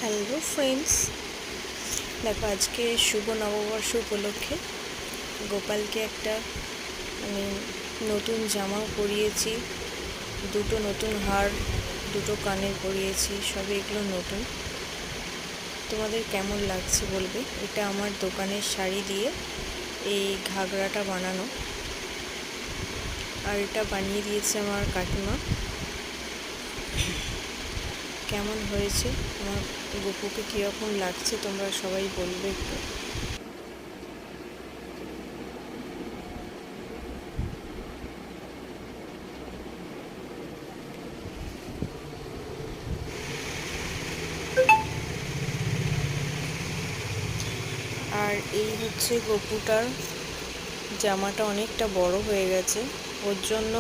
Hello friends, দেখো আজকে শুভ নববর্ষ উপলক্ষে গোপালকে একটা নতুন জামা পরিয়েছি, দুটো নতুন হার, দুটো কানের পরিয়েছি, সবই এগুলো নতুন। তোমাদের কেমন লাগছে বলবে। এটা আমার দোকানের শাড়ি দিয়ে এই ঘাগরাটা বানানো, আর এটা বানিয়ে দিয়েছে আমার কাকিমা। কেমন হয়েছে, আমার গপুকে কীরকম লাগছে তোমরা সবাই বলবে একটু। আর এই হচ্ছে গপুটার জামাটা অনেকটা বড় হয়ে গেছে, ওর জন্য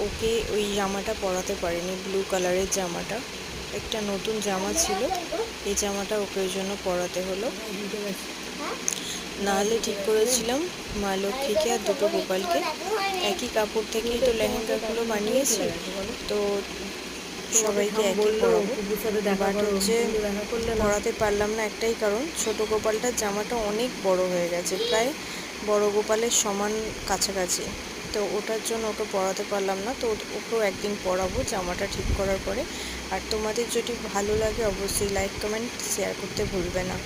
ওকে ওই জামাটা পরাতে পারিনি। ব্লু কালারের জামাটা একটা নতুন জামা ছিল, এই জামাটা ওকে ওই জন্য পরাতে হলো। নাহলে ঠিক করেছিলাম মা লক্ষ্মীকে আর দুটো গোপালকে একই কাপড় থেকেই তো লেহেঙ্গাগুলো বানিয়েছি, তো সবাইকে একই পরাবো। বাট হচ্ছে পরাতে পারলাম না, একটাই কারণ, ছোট গোপালটার জামাটা অনেক বড় হয়ে গেছে, প্রায় বড় গোপালের সমান কাছাকাছি, তো ওটার জন্য ওকে পরাতে পারলাম না। তো ওকেও একদিন পরাবো জামাটা ঠিক করার পরে। আর তোমাদের যদি ভালো লাগে অবশ্যই লাইক, কমেন্ট, শেয়ার করতে ভুলবে না।